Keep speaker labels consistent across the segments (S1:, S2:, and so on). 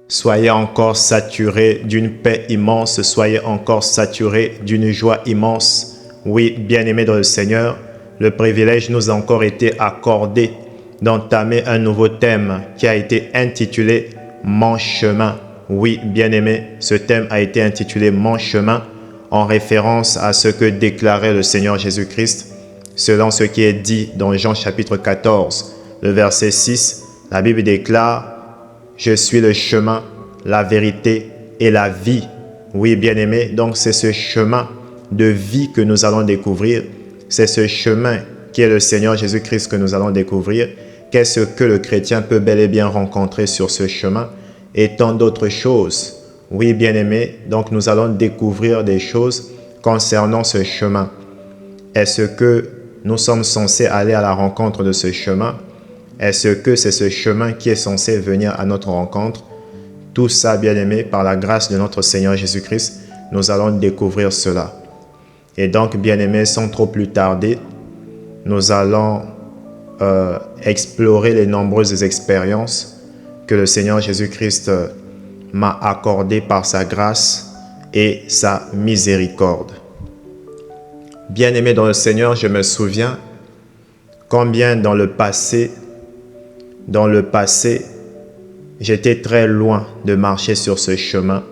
S1: Soyez encore saturés d'une paix immense, soyez encore saturés d'une joie immense. Oui, bien-aimés dans le Seigneur, le privilège nous a encore été accordé d'entamer un nouveau thème qui a été intitulé « Mon chemin ». Oui, bien-aimés, ce thème a été intitulé « Mon chemin » en référence à ce que déclarait le Seigneur Jésus-Christ, selon ce qui est dit dans Jean chapitre 14, le verset 6. La Bible déclare « Je suis le chemin, la vérité et la vie ». Oui, bien-aimés, donc c'est ce chemin de vie que nous allons découvrir. C'est ce chemin qui est le Seigneur Jésus-Christ que nous allons découvrir. Qu'est-ce que le chrétien peut bel et bien rencontrer sur ce chemin et tant d'autres choses. Oui, bien-aimés, donc nous allons découvrir des choses concernant ce chemin. Est-ce que nous sommes censés aller à la rencontre de ce chemin? Est-ce que c'est ce chemin qui est censé venir à notre rencontre? Tout ça, bien-aimés, par la grâce de notre Seigneur Jésus-Christ, nous allons découvrir cela. Et donc, bien-aimés, sans trop plus tarder, nous allons explorer les nombreuses expériences que le Seigneur Jésus-Christ m'a accordées par sa grâce et sa miséricorde. Bien-aimés dans le Seigneur, je me souviens combien dans le passé, j'étais très loin de marcher sur ce chemin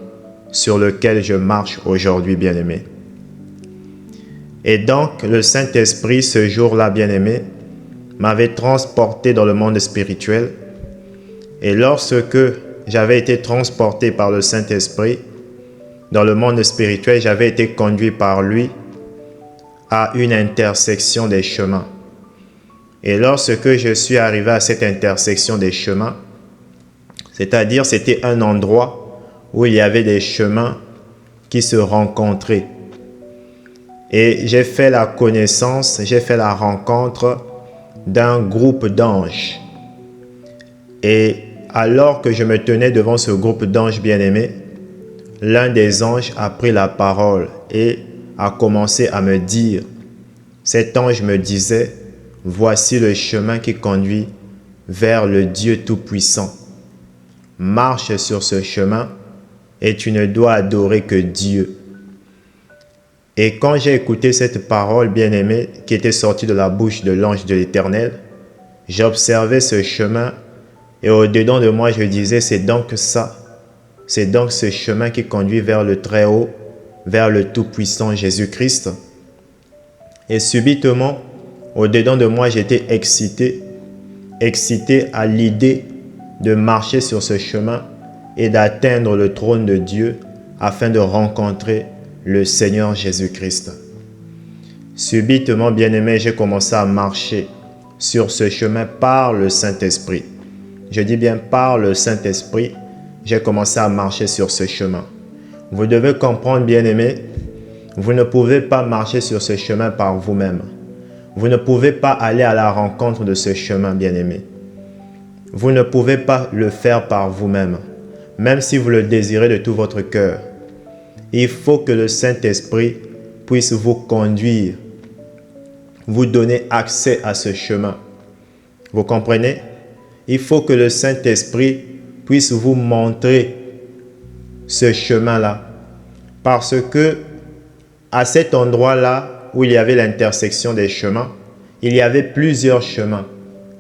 S1: sur lequel je marche aujourd'hui, bien-aimés. Et donc, le Saint-Esprit, ce jour-là, bien-aimé, m'avait transporté dans le monde spirituel. Et lorsque j'avais été transporté par le Saint-Esprit dans le monde spirituel, j'avais été conduit par lui à une intersection des chemins. Et lorsque je suis arrivé à cette intersection des chemins, c'est-à-dire c'était un endroit où il y avait des chemins qui se rencontraient. Et j'ai fait la connaissance, j'ai fait la rencontre d'un groupe d'anges. Et alors que je me tenais devant ce groupe d'anges bien-aimés, l'un des anges a pris la parole et a commencé à me dire, cet ange me disait, voici le chemin qui conduit vers le Dieu Tout-Puissant. Marche sur ce chemin et tu ne dois adorer que Dieu. Et quand j'ai écouté cette parole bien-aimée qui était sortie de la bouche de l'ange de l'Éternel, j'observais ce chemin et au-dedans de moi je disais, c'est donc ça. C'est donc ce chemin qui conduit vers le Très-Haut, vers le Tout-Puissant Jésus-Christ. Et subitement, au-dedans de moi, j'étais excité à l'idée de marcher sur ce chemin et d'atteindre le trône de Dieu afin de rencontrer le Seigneur Jésus-Christ. Subitement, bien-aimé, j'ai commencé à marcher sur ce chemin par le Saint-Esprit. Je dis bien par le Saint-Esprit, j'ai commencé à marcher sur ce chemin. Vous devez comprendre, bien-aimé, vous ne pouvez pas marcher sur ce chemin par vous-même. Vous ne pouvez pas aller à la rencontre de ce chemin, bien-aimé. Vous ne pouvez pas le faire par vous-même, même si vous le désirez de tout votre cœur. Il faut que le Saint-Esprit puisse vous conduire, vous donner accès à ce chemin. Vous comprenez? Il faut que le Saint-Esprit puisse vous montrer ce chemin-là. Parce que à cet endroit-là où il y avait l'intersection des chemins, il y avait plusieurs chemins.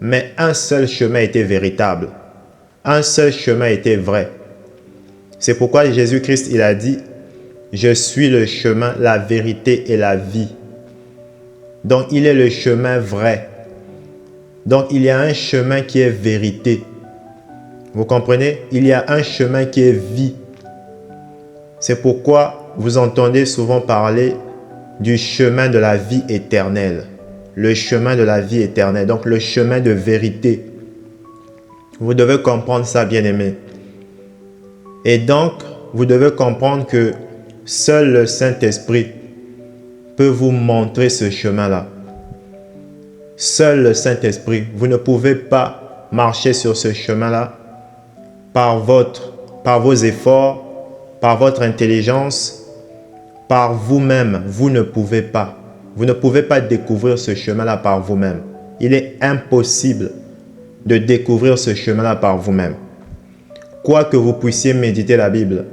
S1: Mais un seul chemin était véritable. Un seul chemin était vrai. C'est pourquoi Jésus-Christ, il a dit, je suis le chemin, la vérité et la vie. Donc, il est le chemin vrai. Donc, il y a un chemin qui est vérité. Vous comprenez? Il y a un chemin qui est vie. C'est pourquoi vous entendez souvent parler du chemin de la vie éternelle. Le chemin de la vie éternelle. Donc, le chemin de vérité. Vous devez comprendre ça, bien-aimés. Et donc, vous devez comprendre que seul le Saint-Esprit peut vous montrer ce chemin-là. Seul le Saint-Esprit. Vous ne pouvez pas marcher sur ce chemin-là par vos efforts, par votre intelligence, par vous-même. Vous ne pouvez pas. Vous ne pouvez pas découvrir ce chemin-là par vous-même. Il est impossible de découvrir ce chemin-là par vous-même. quoi que vous puissiez méditer la Bible,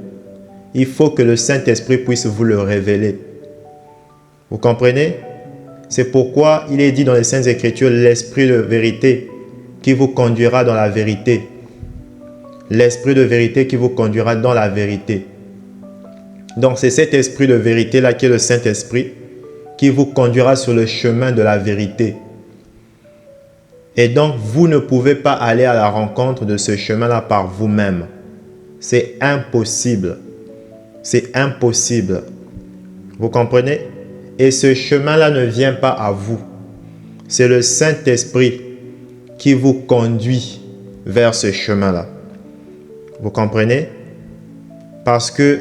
S1: il faut que le Saint-Esprit puisse vous le révéler. Vous comprenez? C'est pourquoi il est dit dans les Saintes Écritures, l'Esprit de vérité qui vous conduira dans la vérité. L'Esprit de vérité qui vous conduira dans la vérité. Donc c'est cet Esprit de vérité-là qui est le Saint-Esprit qui vous conduira sur le chemin de la vérité. Et donc vous ne pouvez pas aller à la rencontre de ce chemin-là par vous-même. C'est impossible. C'est impossible. Vous comprenez? Et ce chemin-là ne vient pas à vous. C'est le Saint-Esprit qui vous conduit vers ce chemin-là. Vous comprenez? Parce que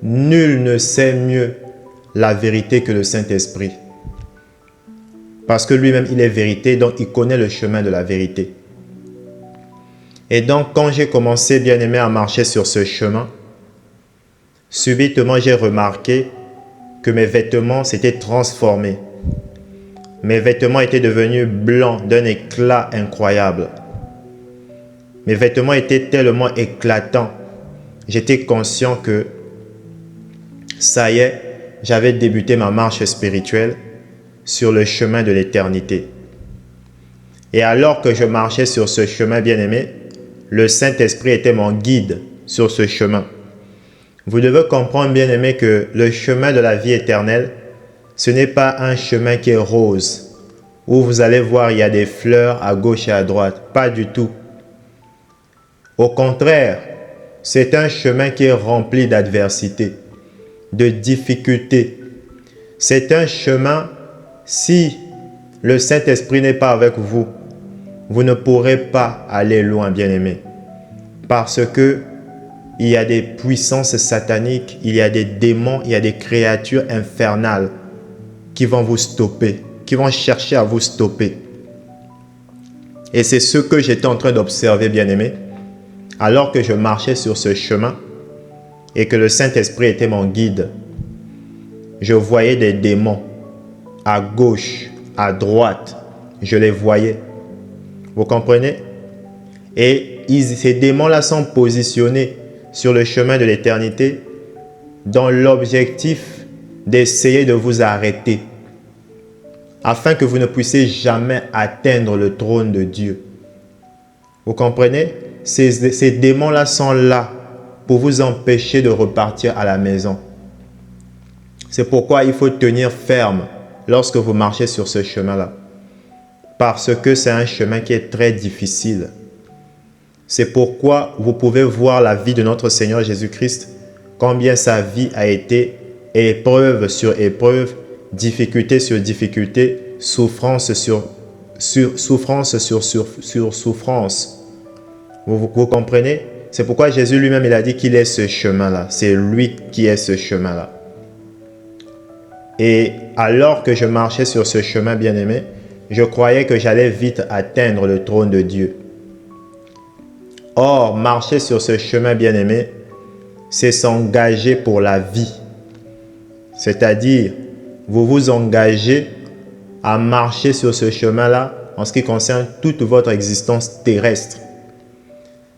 S1: nul ne sait mieux la vérité que le Saint-Esprit. Parce que lui-même, il est vérité, donc il connaît le chemin de la vérité. Et donc, quand j'ai commencé, bien-aimé, à marcher sur ce chemin, subitement, j'ai remarqué que mes vêtements s'étaient transformés. Mes vêtements étaient devenus blancs d'un éclat incroyable. Mes vêtements étaient tellement éclatants. J'étais conscient que ça y est, j'avais débuté ma marche spirituelle sur le chemin de l'éternité. Et alors que je marchais sur ce chemin bien-aimé, le Saint-Esprit était mon guide sur ce chemin. Vous devez comprendre, bien-aimé, que le chemin de la vie éternelle, ce n'est pas un chemin qui est rose, où vous allez voir, il y a des fleurs à gauche et à droite. Pas du tout. Au contraire, c'est un chemin qui est rempli d'adversité, de difficultés. C'est un chemin, si le Saint-Esprit n'est pas avec vous, vous ne pourrez pas aller loin, bien-aimé. Parce que il y a des puissances sataniques, il y a des démons, il y a des créatures infernales qui vont vous stopper, qui vont chercher à vous stopper. Et c'est ce que j'étais en train d'observer, bien-aimé, alors que je marchais sur ce chemin et que le Saint-Esprit était mon guide. Je voyais des démons à gauche, à droite, je les voyais. Vous comprenez? Et ces démons-là sont positionnés sur le chemin de l'éternité dans l'objectif d'essayer de vous arrêter afin que vous ne puissiez jamais atteindre le trône de Dieu. Vous comprenez? Ces démons-là sont là pour vous empêcher de repartir à la maison. C'est pourquoi il faut tenir ferme lorsque vous marchez sur ce chemin-là. Parce que c'est un chemin qui est très difficile. C'est pourquoi vous pouvez voir la vie de notre Seigneur Jésus-Christ, combien sa vie a été épreuve sur épreuve, difficulté sur difficulté, souffrance sur souffrance. Vous comprenez? C'est pourquoi Jésus lui-même, il a dit qu'il est ce chemin-là. C'est lui qui est ce chemin-là. Et alors que je marchais sur ce chemin bien-aimé, je croyais que j'allais vite atteindre le trône de Dieu. Or, marcher sur ce chemin bien-aimé, c'est s'engager pour la vie. C'est-à-dire, vous vous engagez à marcher sur ce chemin-là en ce qui concerne toute votre existence terrestre.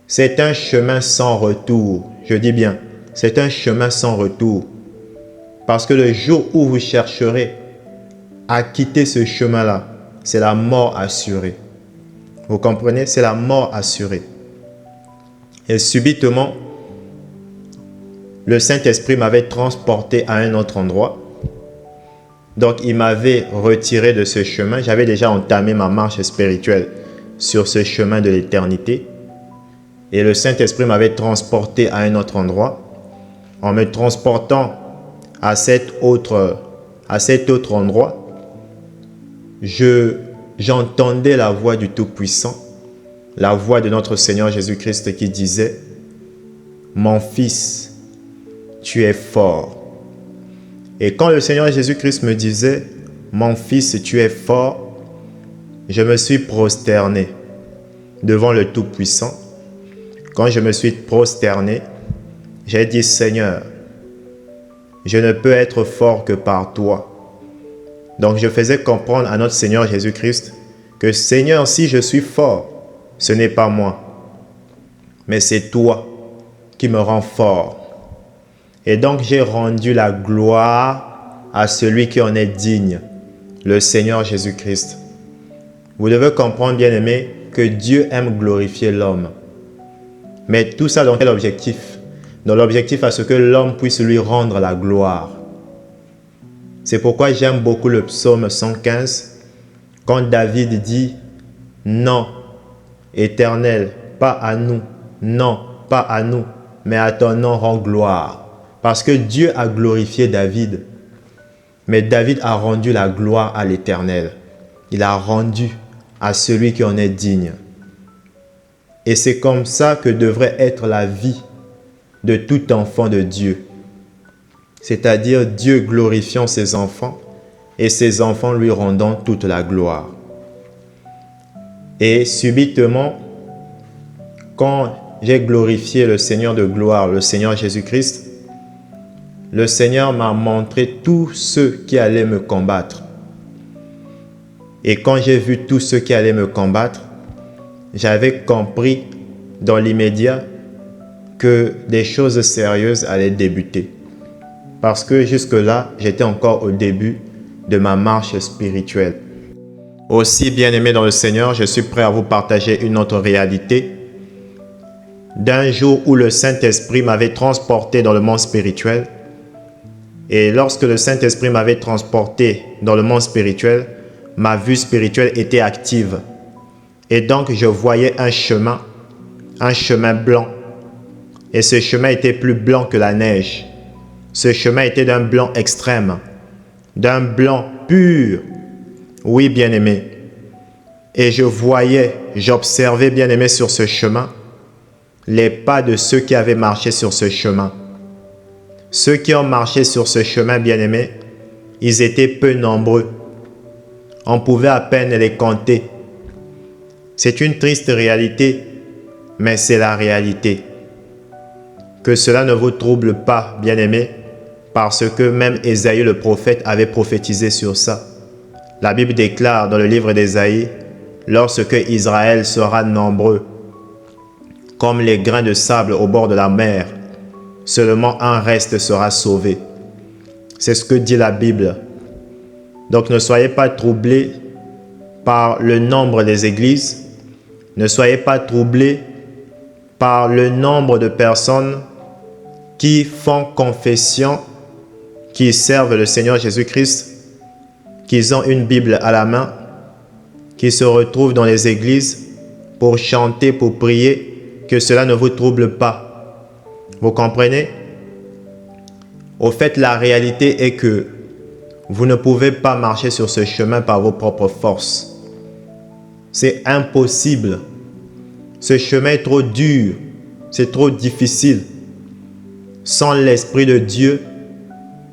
S1: C'est un chemin sans retour. Je dis bien, c'est un chemin sans retour. Parce que le jour où vous chercherez à quitter ce chemin-là, c'est la mort assurée. Vous comprenez? C'est la mort assurée. Et subitement, le Saint-Esprit m'avait transporté à un autre endroit. Donc, il m'avait retiré de ce chemin. J'avais déjà entamé ma marche spirituelle sur ce chemin de l'éternité. Et le Saint-Esprit m'avait transporté à un autre endroit. En me transportant à cet autre endroit, j'entendais la voix du Tout-Puissant, la voix de notre Seigneur Jésus-Christ qui disait « Mon fils, tu es fort. » Et quand le Seigneur Jésus-Christ me disait « Mon fils, tu es fort », je me suis prosterné devant le Tout-Puissant. Quand je me suis prosterné, j'ai dit « Seigneur, je ne peux être fort que par toi. » Donc je faisais comprendre à notre Seigneur Jésus-Christ que « Seigneur, si je suis fort, ce n'est pas moi, mais c'est toi. qui me rend fort. Et donc j'ai rendu la gloire à celui qui en est digne, le Seigneur Jésus-Christ. Vous devez comprendre, bien-aimés, que Dieu aime glorifier l'homme. Mais tout ça dans quel objectif? Dans l'objectif à ce que l'homme puisse lui rendre la gloire. C'est pourquoi j'aime beaucoup le psaume 115, quand David dit « Non, Éternel, pas à nous, non, pas à nous, mais à ton nom rend gloire. » Parce que Dieu a glorifié David. Mais David a rendu la gloire à l'Éternel. Il a rendu à celui qui en est digne. Et c'est comme ça que devrait être la vie de tout enfant de Dieu. C'est-à-dire Dieu glorifiant ses enfants et ses enfants lui rendant toute la gloire. Et subitement, quand j'ai glorifié le Seigneur de gloire, le Seigneur Jésus-Christ, le Seigneur m'a montré tous ceux qui allaient me combattre. Et quand j'ai vu tous ceux qui allaient me combattre, j'avais compris dans l'immédiat que des choses sérieuses allaient débuter. Parce que jusque-là, j'étais encore au début de ma marche spirituelle. Aussi, bien-aimé dans le Seigneur, je suis prêt à vous partager une autre réalité d'un jour où le Saint-Esprit m'avait transporté dans le monde spirituel. Et lorsque le Saint-Esprit m'avait transporté dans le monde spirituel, ma vue spirituelle était active. Et donc, je voyais un chemin blanc. Et ce chemin était plus blanc que la neige. Ce chemin était d'un blanc extrême, d'un blanc pur. Oui, bien-aimé. Et j'observais, bien-aimé, sur ce chemin, les pas de ceux qui avaient marché sur ce chemin. Ceux qui ont marché sur ce chemin, bien-aimé, ils étaient peu nombreux. On pouvait à peine les compter. C'est une triste réalité, mais c'est la réalité. Que cela ne vous trouble pas, bien-aimés, parce que même Ésaïe le prophète avait prophétisé sur ça. La Bible déclare dans le livre d'Ésaïe, lorsque Israël sera nombreux, comme les grains de sable au bord de la mer, seulement un reste sera sauvé. C'est ce que dit la Bible. Donc ne soyez pas troublés par le nombre des églises, ne soyez pas troublés par le nombre de personnes qui font confession, qui servent le Seigneur Jésus-Christ, qui ont une Bible à la main, qui se retrouvent dans les églises pour chanter, pour prier, que cela ne vous trouble pas. Vous comprenez? Au fait, la réalité est que vous ne pouvez pas marcher sur ce chemin par vos propres forces. C'est impossible. Ce chemin est trop dur, c'est trop difficile. Sans l'Esprit de Dieu,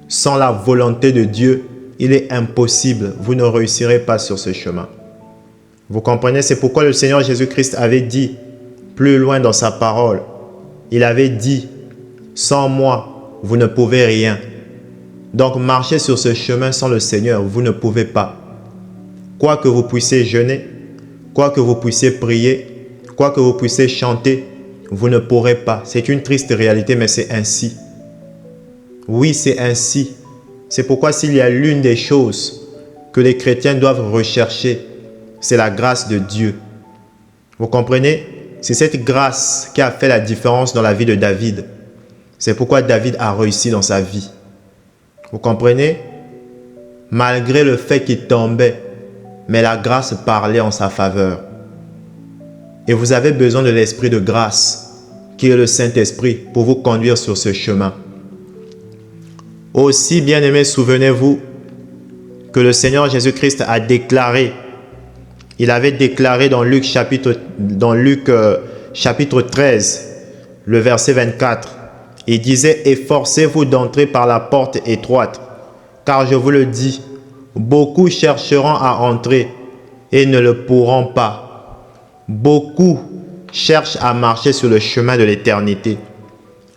S1: sans la volonté de Dieu, il est impossible. Vous ne réussirez pas sur ce chemin. Vous comprenez? C'est pourquoi le Seigneur Jésus-Christ avait dit, plus loin dans sa parole, il avait dit, sans moi, vous ne pouvez rien. Donc marcher sur ce chemin sans le Seigneur, vous ne pouvez pas. Quoi que vous puissiez jeûner, quoi que vous puissiez prier, quoi que vous puissiez chanter, vous ne pourrez pas. C'est une triste réalité, mais c'est ainsi. Oui, c'est ainsi. C'est pourquoi s'il y a l'une des choses que les chrétiens doivent rechercher, c'est la grâce de Dieu. Vous comprenez? C'est cette grâce qui a fait la différence dans la vie de David. C'est pourquoi David a réussi dans sa vie. Vous comprenez? Malgré le fait qu'il tombait, mais la grâce parlait en sa faveur. Et vous avez besoin de l'esprit de grâce, qui est le Saint-Esprit, pour vous conduire sur ce chemin. Aussi, bien-aimés, souvenez-vous que le Seigneur Jésus-Christ a déclaré, il avait déclaré dans Luc chapitre 13, le verset 24, il disait « Efforcez-vous d'entrer par la porte étroite, car je vous le dis, beaucoup chercheront à entrer et ne le pourront pas. Beaucoup cherchent à marcher sur le chemin de l'éternité.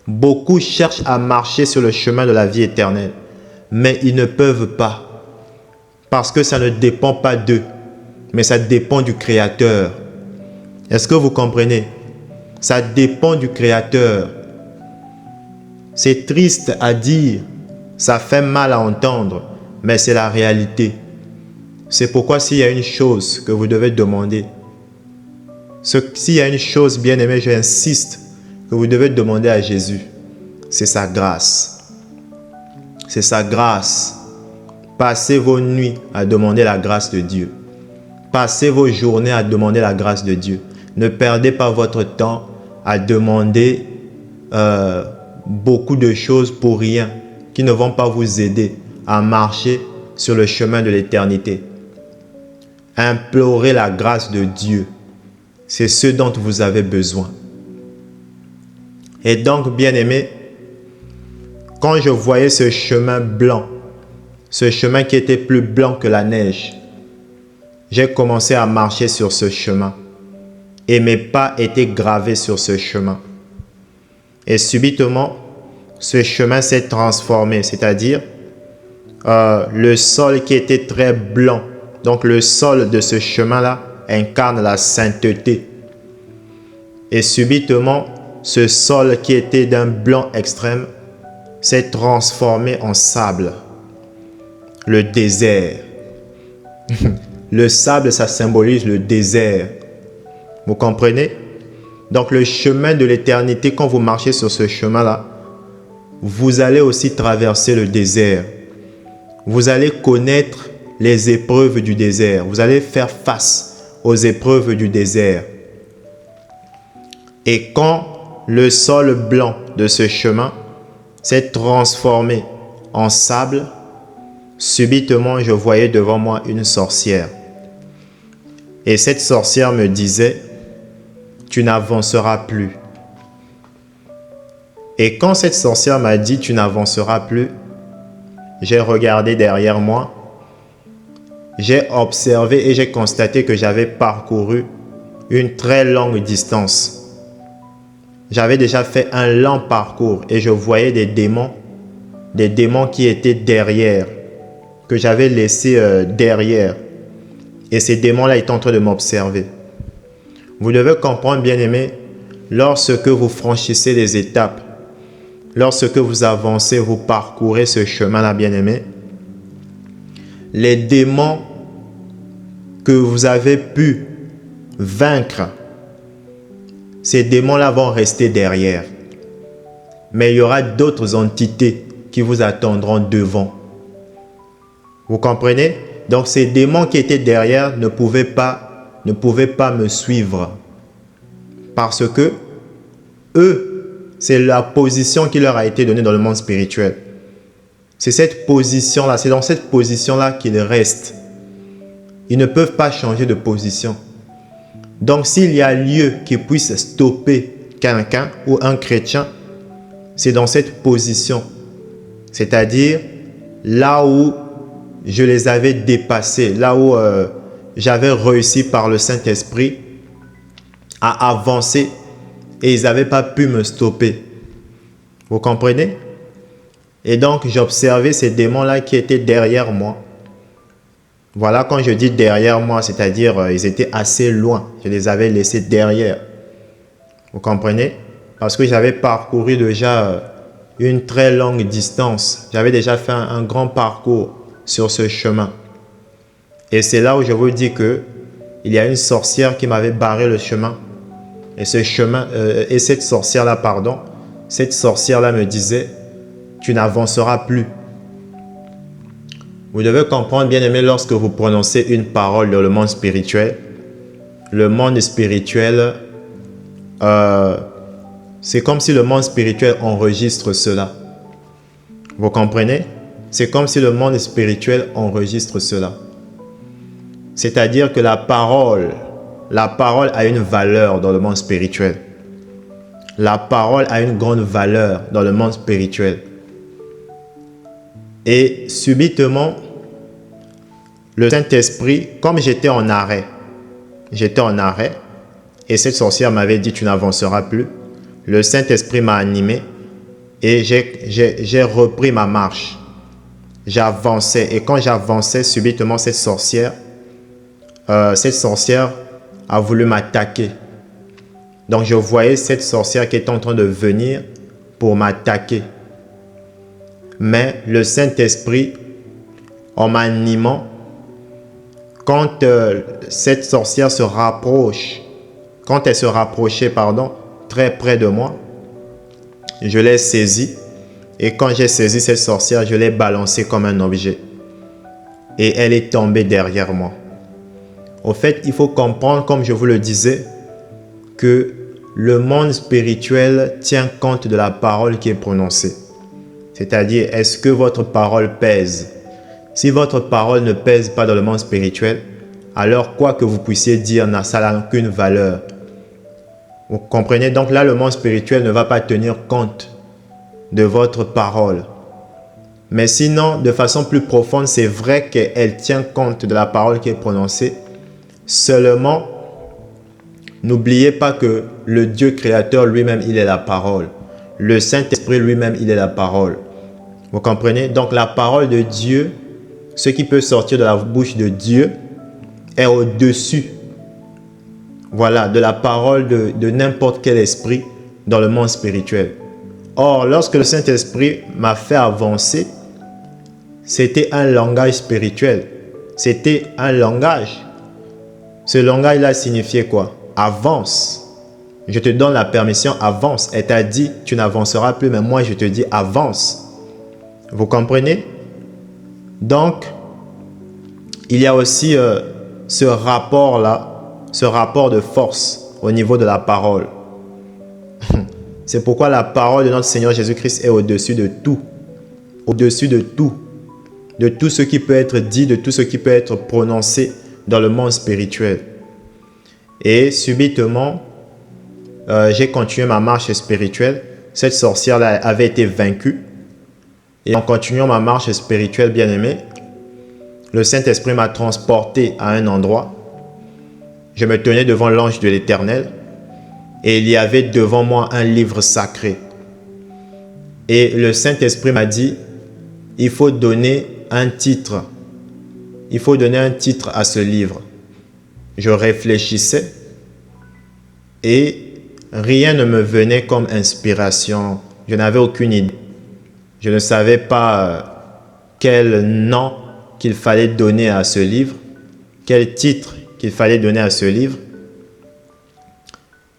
S1: Beaucoup cherchent à marcher sur le chemin de la vie éternelle, mais ils ne peuvent pas, parce que ça ne dépend pas d'eux, mais ça dépend du Créateur. Est-ce que vous comprenez? Ça dépend du Créateur. C'est triste à dire, ça fait mal à entendre, mais c'est la réalité. C'est pourquoi s'il y a une chose que vous devez demander, s'il y a une chose, bien aimé, j'insiste, que vous devez demander à Jésus, c'est sa grâce. C'est sa grâce. Passez vos nuits à demander la grâce de Dieu. Passez vos journées à demander la grâce de Dieu. Ne perdez pas votre temps à demander beaucoup de choses pour rien, qui ne vont pas vous aider à marcher sur le chemin de l'éternité. Implorez la grâce de Dieu. C'est ce dont vous avez besoin. Et donc, bien-aimés, quand je voyais ce chemin blanc, ce chemin qui était plus blanc que la neige, j'ai commencé à marcher sur ce chemin. Et mes pas étaient gravés sur ce chemin. Et subitement, ce chemin s'est transformé, c'est-à-dire le sol qui était très blanc. Donc le sol de ce chemin-là incarne la sainteté. Et subitement, ce sol qui était d'un blanc extrême s'est transformé en sable. Le désert. Le sable, ça symbolise le désert. Vous comprenez? Donc le chemin de l'éternité, quand vous marchez sur ce chemin-là, vous allez aussi traverser le désert. Vous allez connaître les épreuves du désert. Vous allez faire face aux épreuves du désert. Et quand le sol blanc de ce chemin s'est transformé en sable, subitement je voyais devant moi une sorcière. Et cette sorcière me disait, tu n'avanceras plus. Et quand cette sorcière m'a dit, tu n'avanceras plus, j'ai regardé derrière moi, j'ai observé et j'ai constaté que j'avais parcouru une très longue distance. J'avais déjà fait un lent parcours et je voyais des démons qui étaient derrière, que j'avais laissés derrière. Et ces démons-là étaient en train de m'observer. Vous devez comprendre, bien-aimés, lorsque vous franchissez les étapes, lorsque vous avancez, vous parcourez ce chemin-là, bien-aimés, les démons que vous avez pu vaincre, ces démons-là vont rester derrière. Mais il y aura d'autres entités qui vous attendront devant. Vous comprenez? Donc ces démons qui étaient derrière ne pouvaient pas me suivre. Parce que eux, c'est la position qui leur a été donnée dans le monde spirituel. C'est cette position-là, c'est dans cette position-là qu'ils restent. Ils ne peuvent pas changer de position. Donc s'il y a lieu qui puisse stopper quelqu'un ou un chrétien, c'est dans cette position. C'est-à-dire là où je les avais dépassés, là où j'avais réussi par le Saint-Esprit à avancer et ils n'avaient pas pu me stopper. Vous comprenez? Et donc j'observais ces démons-là qui étaient derrière moi. Voilà, quand je dis derrière moi, c'est-à-dire ils étaient assez loin. Je les avais laissés derrière. Vous comprenez? Parce que j'avais parcouru déjà une très longue distance. J'avais déjà fait un grand parcours sur ce chemin. Et c'est là où je vous dis que il y a une sorcière qui m'avait barré le chemin. Et cette sorcière-là, cette sorcière-là me disait, tu n'avanceras plus. Vous devez comprendre, bien aimé, lorsque vous prononcez une parole dans le monde spirituel, c'est comme si le monde spirituel enregistre cela. Vous comprenez? C'est comme si le monde spirituel enregistre cela. C'est-à-dire que la parole a une valeur dans le monde spirituel. La parole a une grande valeur dans le monde spirituel. Et subitement, le Saint-Esprit, comme j'étais en arrêt, et cette sorcière m'avait dit, tu n'avanceras plus. Le Saint-Esprit m'a animé et j'ai repris ma marche. J'avançais et quand j'avançais, subitement, cette sorcière a voulu m'attaquer. Donc je voyais cette sorcière qui était en train de venir pour m'attaquer. mais le Saint-Esprit, en m'animant, quand cette sorcière se rapproche, quand elle se rapprochait, très près de moi, je l'ai saisie. Et quand j'ai saisi cette sorcière, je l'ai balancée comme un objet. Et elle est tombée derrière moi. Au fait, il faut comprendre, comme je vous le disais, que le monde spirituel tient compte de la parole qui est prononcée. C'est-à-dire, est-ce que votre parole pèse? Si votre parole ne pèse pas dans le monde spirituel, alors quoi que vous puissiez dire, ça n'a aucune valeur. Vous comprenez? Donc là, le monde spirituel ne va pas tenir compte de votre parole. Mais sinon, de façon plus profonde, c'est vrai qu'elle tient compte de la parole qui est prononcée. Seulement, n'oubliez pas que le Dieu créateur lui-même, il est la parole. Le Saint-Esprit lui-même, il est la parole. Vous comprenez? Donc la parole de Dieu, ce qui peut sortir de la bouche de Dieu, est au-dessus, voilà, de la parole de n'importe quel esprit dans le monde spirituel. Or, lorsque le Saint-Esprit m'a fait avancer, c'était un langage spirituel. C'était un langage. Ce langage-là signifiait quoi? Avance. Je te donne la permission, avance. Elle t'a dit, tu n'avanceras plus, mais moi je te dis, avance. Vous comprenez? Donc, il y a aussi ce rapport-là, ce rapport de force au niveau de la parole. C'est pourquoi la parole de notre Seigneur Jésus-Christ est au-dessus de tout. Au-dessus de tout. De tout ce qui peut être dit, de tout ce qui peut être prononcé dans le monde spirituel. Et subitement, j'ai continué ma marche spirituelle. Cette sorcière-là avait été vaincue. Et en continuant ma marche spirituelle, bien-aimé, le Saint-Esprit m'a transporté à un endroit. Je me tenais devant l'ange de l'Éternel. Et il y avait devant moi un livre sacré. Et le Saint-Esprit m'a dit, il faut donner un titre. Il faut donner un titre à ce livre. Je réfléchissais et rien ne me venait comme inspiration. Je n'avais aucune idée. Je ne savais pas quel nom qu'il fallait donner à ce livre, quel titre qu'il fallait donner à ce livre.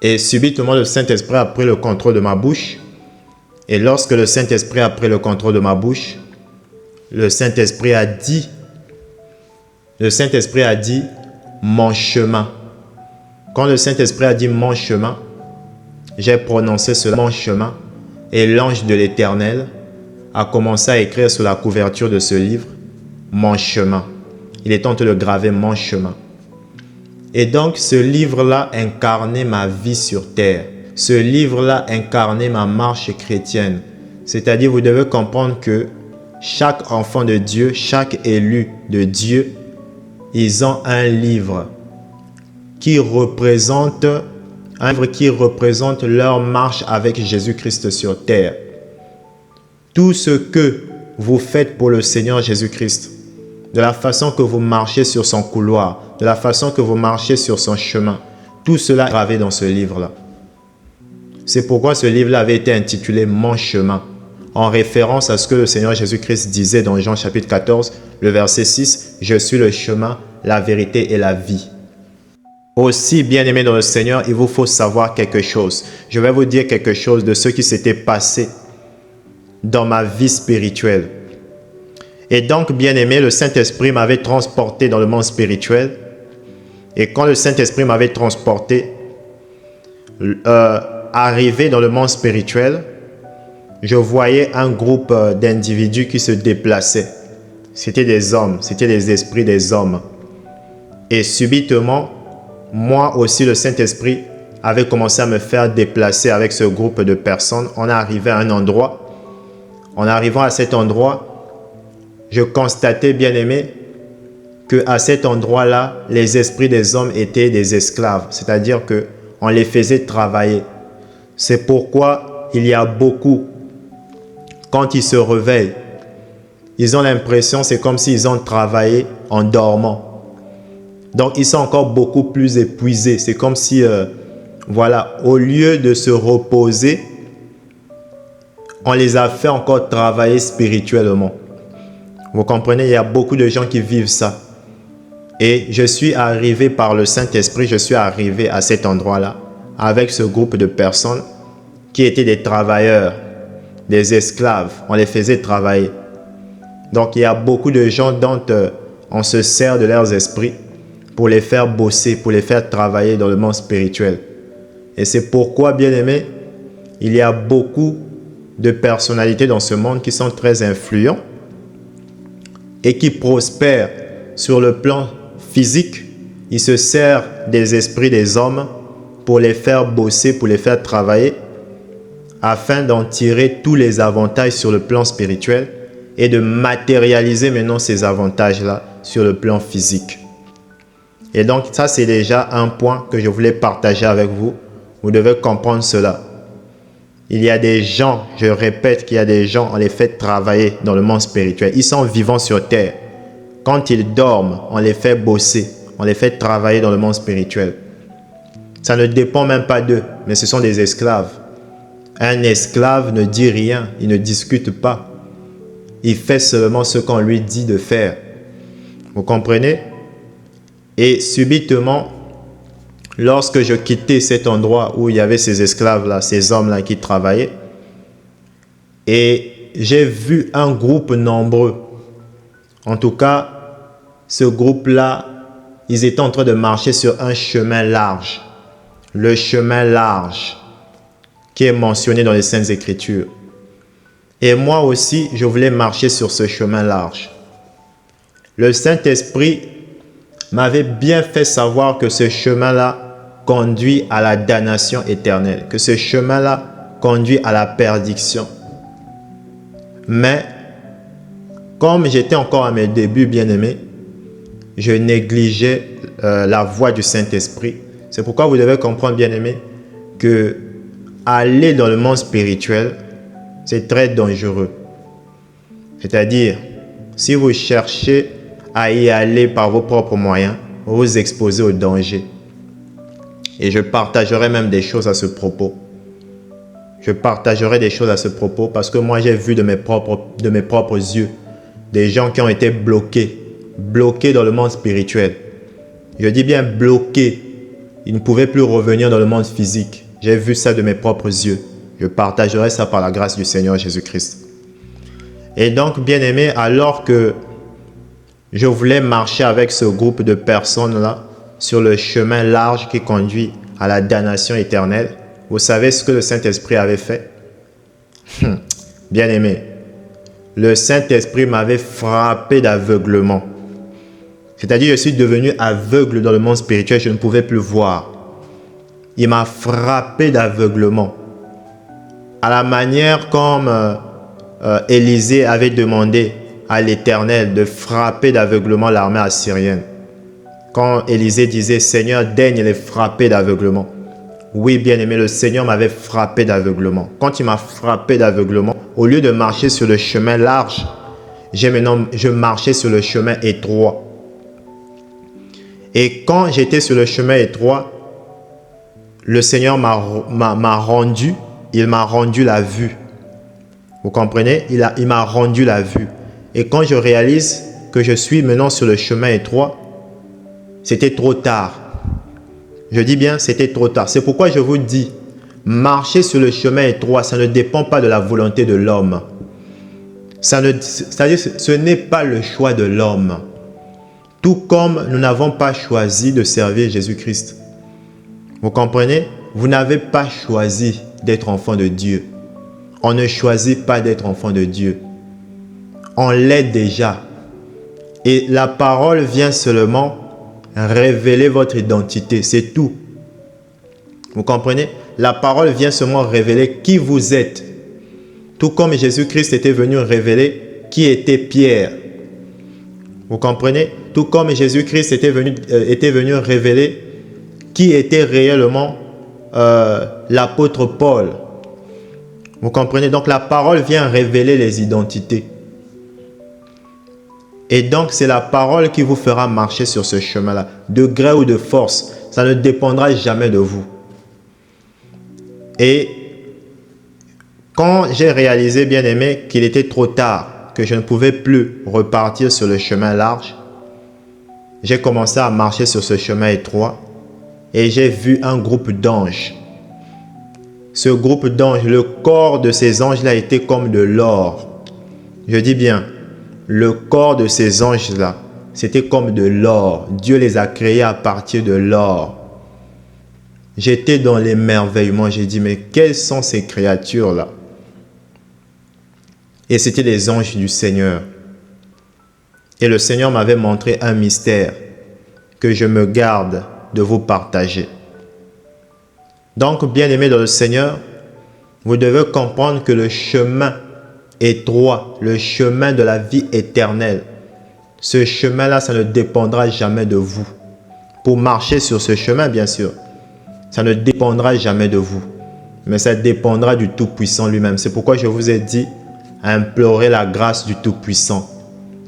S1: Et subitement, le Saint-Esprit a pris le contrôle de ma bouche. Et lorsque le Saint-Esprit a pris le contrôle de ma bouche, le Saint-Esprit a dit, mon chemin. Quand le Saint-Esprit a dit mon chemin, j'ai prononcé cela, mon chemin. Et l'ange de l'Éternel a commencé à écrire sur la couverture de ce livre, mon chemin. Il est en train de graver mon chemin. Et donc, ce livre-là incarnait ma vie sur terre. Ce livre-là incarnait ma marche chrétienne. C'est-à-dire, vous devez comprendre que chaque enfant de Dieu, chaque élu de Dieu, ils ont un livre qui représente leur marche avec Jésus-Christ sur terre. Tout ce que vous faites pour le Seigneur Jésus-Christ, de la façon que vous marchez sur son couloir, de la façon que vous marchez sur son chemin, tout cela est gravé dans ce livre-là. C'est pourquoi ce livre-là avait été intitulé « Mon chemin », en référence à ce que le Seigneur Jésus-Christ disait dans Jean chapitre 14, le verset 6, « Je suis le chemin, la vérité et la vie ». Aussi, bien-aimés dans le Seigneur, il vous faut savoir quelque chose. Je vais vous dire quelque chose de ce qui s'était passé dans ma vie spirituelle. Et donc, bien-aimé, le Saint-Esprit m'avait transporté dans le monde spirituel. Et quand le Saint-Esprit m'avait transporté, arrivé dans le monde spirituel, je voyais un groupe d'individus qui se déplaçaient. C'était des hommes, c'était les esprits des hommes. Et subitement, moi aussi, le Saint-Esprit avait commencé à me faire déplacer avec ce groupe de personnes. On est arrivé à un endroit. En arrivant à cet endroit, je constatais, bien-aimé, qu'à cet endroit-là, les esprits des hommes étaient des esclaves. C'est-à-dire qu'on les faisait travailler. C'est pourquoi il y a beaucoup, quand ils se réveillent, ils ont l'impression, c'est comme s'ils ont travaillé en dormant. Donc, ils sont encore beaucoup plus épuisés. C'est comme si, voilà, au lieu de se reposer, on les a fait encore travailler spirituellement. Vous comprenez, il y a beaucoup de gens qui vivent ça. Et je suis arrivé par le Saint-Esprit, je suis arrivé à cet endroit-là avec ce groupe de personnes qui étaient des travailleurs, des esclaves. On les faisait travailler. Donc il y a beaucoup de gens dont on se sert de leurs esprits pour les faire bosser, pour les faire travailler dans le monde spirituel. Et c'est pourquoi, bien-aimés, il y a beaucoup de personnalités dans ce monde qui sont très influents et qui prospèrent sur le plan physique. Ils se servent des esprits des hommes pour les faire bosser, pour les faire travailler, afin d'en tirer tous les avantages sur le plan spirituel et de matérialiser maintenant ces avantages-là sur le plan physique. Et donc, ça, c'est déjà un point que je voulais partager avec vous. Vous devez comprendre cela. Il y a des gens, je répète qu'il y a des gens, on les fait travailler dans le monde spirituel. Ils sont vivants sur terre. Quand ils dorment, on les fait bosser, on les fait travailler dans le monde spirituel. Ça ne dépend même pas d'eux, mais ce sont des esclaves. Un esclave ne dit rien, il ne discute pas. Il fait seulement ce qu'on lui dit de faire. Vous comprenez? Et subitement, lorsque je quittais cet endroit où il y avait ces esclaves-là, ces hommes-là qui travaillaient, et j'ai vu un groupe nombreux. En tout cas, ce groupe-là, ils étaient en train de marcher sur un chemin large. Le chemin large qui est mentionné dans les Saintes Écritures. Et moi aussi, je voulais marcher sur ce chemin large. Le Saint-Esprit m'avait bien fait savoir que ce chemin-là conduit à la damnation éternelle, que ce chemin-là conduit à la perdition. Mais, comme j'étais encore à mes débuts, bien-aimés, je négligeais la voix du Saint-Esprit. C'est pourquoi vous devez comprendre, bien-aimés, que aller dans le monde spirituel, c'est très dangereux. C'est-à-dire, si vous cherchez à y aller par vos propres moyens, vous vous exposez au danger. Et je partagerai même des choses à ce propos. Je partagerai des choses à ce propos parce que moi, j'ai vu de mes propres yeux des gens qui ont été bloqués dans le monde spirituel. Je dis bien bloqués. Ils ne pouvaient plus revenir dans le monde physique. J'ai vu ça de mes propres yeux. Je partagerai ça par la grâce du Seigneur Jésus-Christ. Et donc, bien-aimés, alors que je voulais marcher avec ce groupe de personnes-là sur le chemin large qui conduit à la damnation éternelle, vous savez ce que le Saint-Esprit avait fait? Bien-aimés, le Saint-Esprit m'avait frappé d'aveuglement. C'est-à-dire, je suis devenu aveugle dans le monde spirituel, je ne pouvais plus voir. Il m'a frappé d'aveuglement. À la manière comme Élisée avait demandé à l'Éternel de frapper d'aveuglement l'armée assyrienne. Quand Élisée disait, Seigneur, daigne les frapper d'aveuglement. Oui, bien-aimé, le Seigneur m'avait frappé d'aveuglement. Quand il m'a frappé d'aveuglement, au lieu de marcher sur le chemin large, je marchais sur le chemin étroit. Et quand j'étais sur le chemin étroit, le Seigneur m'a rendu la vue. Vous comprenez? Il m'a rendu la vue. Et quand je réalise que je suis maintenant sur le chemin étroit, c'était trop tard. Je dis bien, c'était trop tard. C'est pourquoi je vous dis, marcher sur le chemin étroit, ça ne dépend pas de la volonté de l'homme. C'est-à-dire, ce n'est pas le choix de l'homme. Tout comme nous n'avons pas choisi de servir Jésus-Christ. Vous comprenez? Vous n'avez pas choisi d'être enfant de Dieu. On ne choisit pas d'être enfant de Dieu. On l'est déjà. Et la parole vient seulement révéler votre identité. C'est tout. Vous comprenez? La parole vient seulement révéler qui vous êtes. Tout comme Jésus-Christ était venu révéler qui était Pierre. Vous comprenez? Tout comme Jésus-Christ était venu révéler qui était réellement l'apôtre Paul. Vous comprenez? Donc la parole vient révéler les identités. Et donc c'est la parole qui vous fera marcher sur ce chemin-là, de gré ou de force. Ça ne dépendra jamais de vous. Et Quand j'ai réalisé, bien-aimé, qu'il était trop tard, que je ne pouvais plus repartir sur le chemin large, j'ai commencé à marcher sur ce chemin étroit et j'ai vu un groupe d'anges. Ce groupe d'anges, le corps de ces anges-là était comme de l'or. Je dis bien, le corps de ces anges-là, c'était comme de l'or. Dieu les a créés à partir de l'or. J'étais dans l'émerveillement. J'ai dit, mais quelles sont ces créatures-là? Et c'était les anges du Seigneur. Et le Seigneur m'avait montré un mystère que je me garde de vous partager. Donc, bien-aimés dans le Seigneur, vous devez comprendre que le chemin étroit, le chemin de la vie éternelle, ce chemin-là, ça ne dépendra jamais de vous. Pour marcher sur ce chemin, bien sûr, ça ne dépendra jamais de vous, mais ça dépendra du Tout-Puissant lui-même. C'est pourquoi je vous ai dit, implorez la grâce du Tout-Puissant.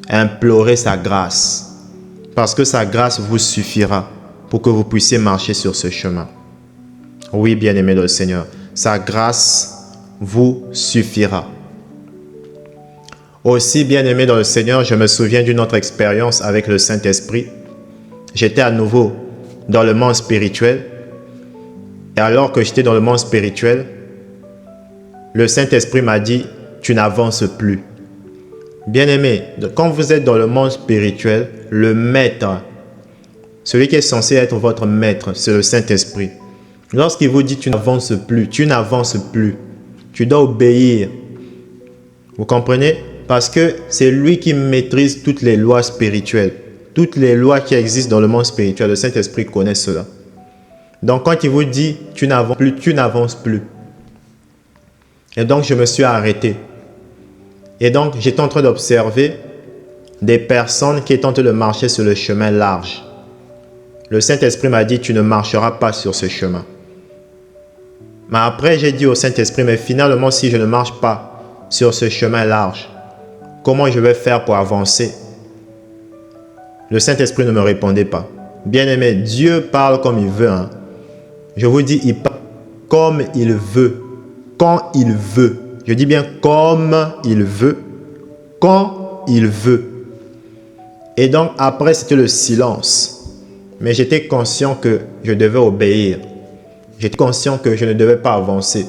S1: Implorez sa grâce, parce que sa grâce vous suffira pour que vous puissiez marcher sur ce chemin. Oui, bien-aimés dans le Seigneur, sa grâce vous suffira. Aussi, bien-aimé dans le Seigneur, je me souviens d'une autre expérience avec le Saint-Esprit. J'étais à nouveau dans le monde spirituel. Et alors que j'étais dans le monde spirituel, le Saint-Esprit m'a dit, tu n'avances plus. Bien-aimé, quand vous êtes dans le monde spirituel, le maître, celui qui est censé être votre maître, c'est le Saint-Esprit. Lorsqu'il vous dit, tu n'avances plus, tu n'avances plus. Tu dois obéir. Vous comprenez? Parce que c'est lui qui maîtrise toutes les lois spirituelles. Toutes les lois qui existent dans le monde spirituel. Le Saint-Esprit connaît cela. Donc quand il vous dit, tu n'avances plus, tu n'avances plus. Et donc je me suis arrêté. Et donc j'étais en train d'observer des personnes qui étaient en train de marcher sur le chemin large. Le Saint-Esprit m'a dit, tu ne marcheras pas sur ce chemin. Mais après j'ai dit au Saint-Esprit, mais finalement si je ne marche pas sur ce chemin large, comment je vais faire pour avancer? Le Saint-Esprit ne me répondait pas. Bien-aimé, Dieu parle comme il veut. Hein. Je vous dis, il parle comme il veut, quand il veut. Je dis bien comme il veut, quand il veut. Et donc après, c'était le silence. Mais j'étais conscient que je devais obéir. J'étais conscient que je ne devais pas avancer.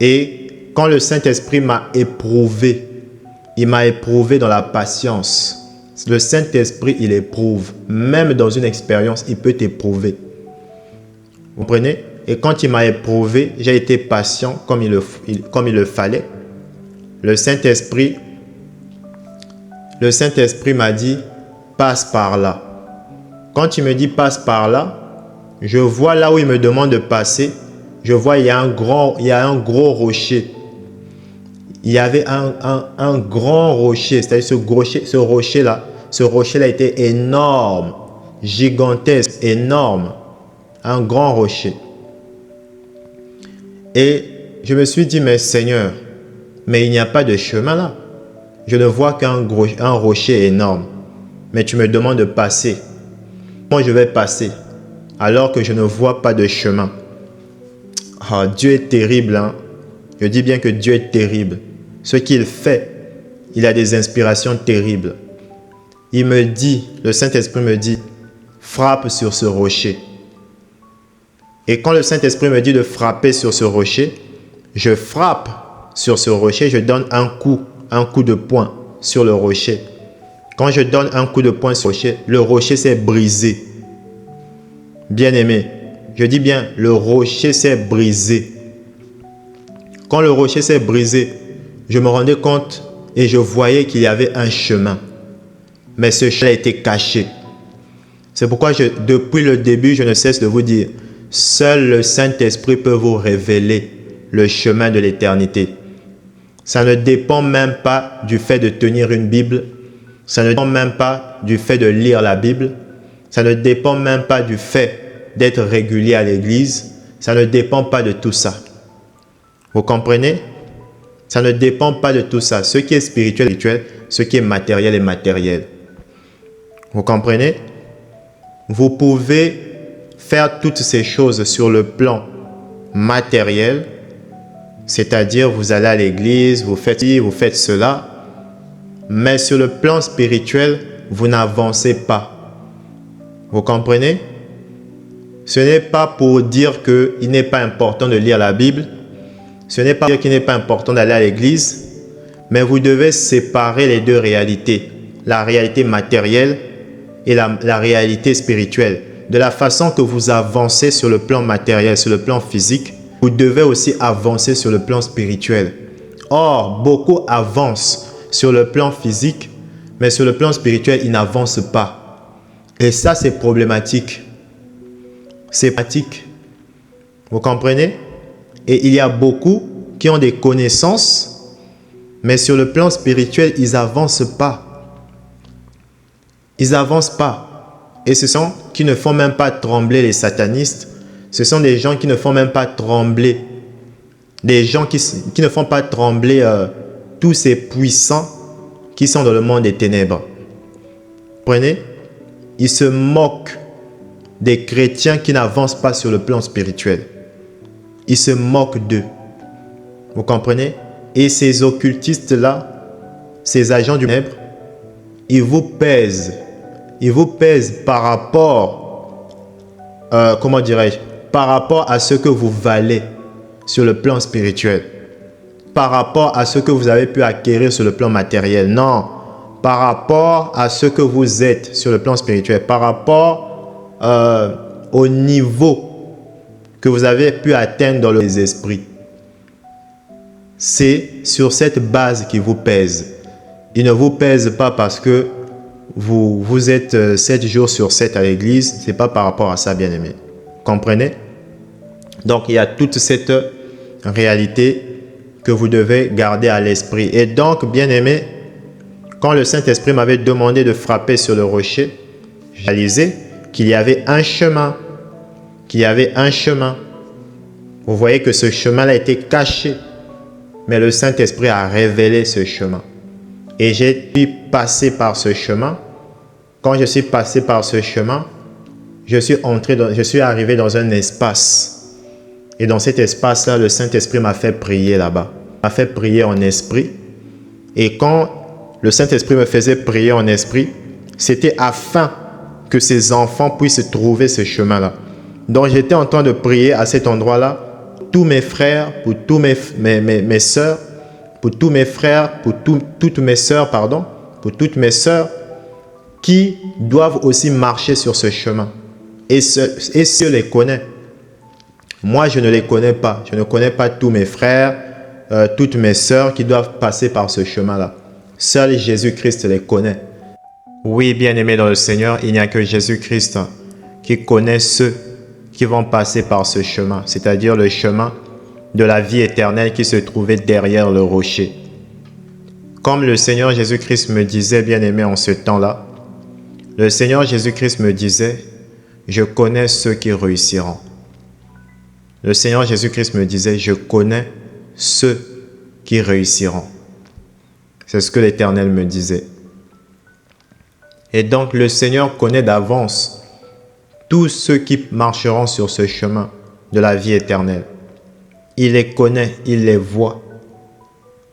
S1: Et quand le Saint-Esprit m'a éprouvé, il m'a éprouvé dans la patience. Le Saint-Esprit, il éprouve. Même dans une expérience, il peut t'éprouver. Vous comprenez? Et quand il m'a éprouvé, j'ai été patient comme il le fallait. Le Saint-Esprit m'a dit, passe par là. Quand il me dit, passe par là, je vois là où il me demande de passer. Je vois, il y a un gros rocher. Il y avait un grand rocher, c'est-à-dire ce rocher-là était énorme, gigantesque, énorme, un grand rocher. Et je me suis dit, mais Seigneur, mais il n'y a pas de chemin là. Je ne vois qu'un rocher énorme, mais tu me demandes de passer. Comment je vais passer alors que je ne vois pas de chemin? Oh, Dieu est terrible, hein? Je dis bien que Dieu est terrible. Ce qu'il fait, il a des inspirations terribles. Il me dit, le Saint-Esprit me dit, frappe sur ce rocher. Et quand le Saint-Esprit me dit de frapper sur ce rocher, je frappe sur ce rocher, je donne un coup de poing sur le rocher. Quand je donne un coup de poing sur le rocher s'est brisé. Bien-aimé, je dis bien, le rocher s'est brisé. Quand le rocher s'est brisé, je me rendais compte et je voyais qu'il y avait un chemin. Mais ce chemin était caché. C'est pourquoi depuis le début, je ne cesse de vous dire, seul le Saint-Esprit peut vous révéler le chemin de l'éternité. Ça ne dépend même pas du fait de tenir une Bible. Ça ne dépend même pas du fait de lire la Bible. Ça ne dépend même pas du fait d'être régulier à l'église. Ça ne dépend pas de tout ça. Vous comprenez? Ça ne dépend pas de tout ça. Ce qui est spirituel est spirituel. Ce qui est matériel est matériel. Vous comprenez? Vous pouvez faire toutes ces choses sur le plan matériel C'est-à-dire, vous allez à l'église, vous faites ci, vous faites cela, mais sur le plan spirituel, vous n'avancez pas. Vous comprenez? Ce n'est pas pour dire qu'il n'est pas important de lire la Bible, ce n'est pas pour dire qu'il n'est pas important d'aller à l'église, mais vous devez séparer les deux réalités, la réalité matérielle et la réalité spirituelle. De la façon que vous avancez sur le plan matériel, sur le plan physique, vous devez aussi avancer sur le plan spirituel. Or, beaucoup avancent sur le plan physique, mais sur le plan spirituel, ils n'avancent pas. Et ça, c'est problématique. C'est pratique. Vous comprenez? Et il y a beaucoup qui ont des connaissances, mais sur le plan spirituel, ils n'avancent pas. Ils n'avancent pas. Et ce sont qui ne font même pas trembler les satanistes. Ce sont des gens qui ne font même pas trembler. Des gens qui ne font pas trembler tous ces puissants qui sont dans le monde des ténèbres. Vous comprenez? Ils se moquent des chrétiens qui n'avancent pas sur le plan spirituel. Ils se moquent d'eux. Vous comprenez? Et ces occultistes-là, ces agents du ténèbre, ils vous pèsent. Ils vous pèsent par rapport, comment dirais-je, par rapport à ce que vous valez sur le plan spirituel. Par rapport à ce que vous avez pu acquérir sur le plan matériel. Non, par rapport à ce que vous êtes sur le plan spirituel. Par rapport au niveau que vous avez pu atteindre dans les esprits. C'est sur cette base qui vous pèse. Il ne vous pèse pas parce que vous êtes 7 jours sur 7 à l'église. Ce n'est pas par rapport à ça, bien-aimé. Comprenez? Donc, il y a toute cette réalité que vous devez garder à l'esprit. Et donc, bien-aimé, quand le Saint-Esprit m'avait demandé de frapper sur le rocher, j'ai réalisé qu'il y avait un chemin. Qu'il y avait un chemin. Vous voyez que ce chemin-là était caché. Mais le Saint-Esprit a révélé ce chemin. Et j'ai pu passer par ce chemin. Quand je suis passé par ce chemin, je suis arrivé dans un espace. Et dans cet espace-là, le Saint-Esprit m'a fait prier là-bas. M'a fait prier en esprit. Et quand le Saint-Esprit me faisait prier en esprit, c'était afin que ses enfants puissent trouver ce chemin-là. Donc j'étais en train de prier à cet endroit-là, tous mes frères, pour tous mes sœurs, pour tous mes frères, pour toutes mes sœurs, pardon, pour toutes mes sœurs qui doivent aussi marcher sur ce chemin. Et je les connais. Moi, je ne les connais pas. Je ne connais pas tous mes frères, toutes mes sœurs qui doivent passer par ce chemin-là. Seul Jésus-Christ les connaît. Oui, bien-aimés dans le Seigneur, il n'y a que Jésus-Christ qui connaît ceux qui vont passer par ce chemin, c'est-à-dire le chemin de la vie éternelle qui se trouvait derrière le rocher. Comme le Seigneur Jésus-Christ me disait, bien-aimé, en ce temps-là, le Seigneur Jésus-Christ me disait, je connais ceux qui réussiront. Le Seigneur Jésus-Christ me disait, je connais ceux qui réussiront. C'est ce que l'Éternel me disait. Et donc le Seigneur connaît d'avance tous ceux qui marcheront sur ce chemin de la vie éternelle. Il les connaît, il les voit,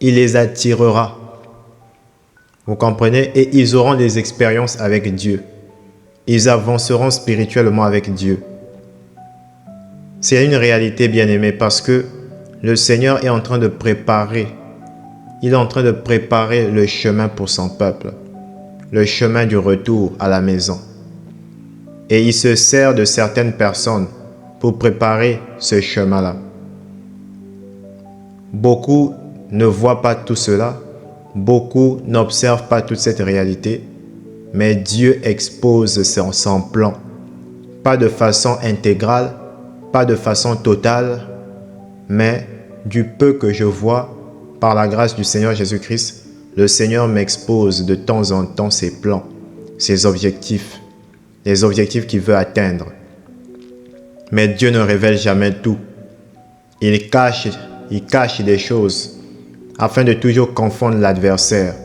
S1: il les attirera. Vous comprenez? Et ils auront des expériences avec Dieu. Ils avanceront spirituellement avec Dieu. C'est une réalité, bien-aimée, parce que le Seigneur est en train de préparer. Il est en train de préparer le chemin pour son peuple. Le chemin du retour à la maison. Et il se sert de certaines personnes pour préparer ce chemin-là. Beaucoup ne voient pas tout cela. Beaucoup n'observent pas toute cette réalité. Mais Dieu expose son plan. Pas de façon intégrale, pas de façon totale, mais du peu que je vois, par la grâce du Seigneur Jésus-Christ, le Seigneur m'expose de temps en temps ses plans, ses objectifs, les objectifs qu'il veut atteindre. Mais Dieu ne révèle jamais tout. Il cache des choses afin de toujours confondre l'adversaire.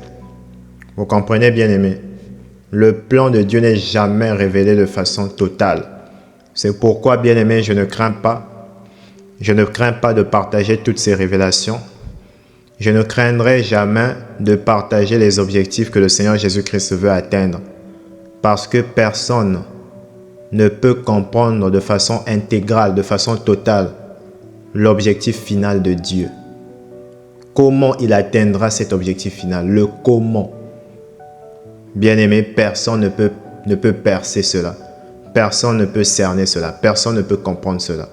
S1: Vous comprenez, bien-aimés? Le plan de Dieu n'est jamais révélé de façon totale. C'est pourquoi, bien-aimés, je ne crains pas. Je ne crains pas de partager toutes ces révélations. Je ne craindrai jamais de partager les objectifs que le Seigneur Jésus-Christ veut atteindre. Parce que personne ne peut comprendre de façon intégrale, de façon totale, l'objectif final de Dieu. Comment il atteindra cet objectif final? Le comment. Bien-aimé, personne ne peut percer cela. Personne ne peut cerner cela. Personne ne peut comprendre cela.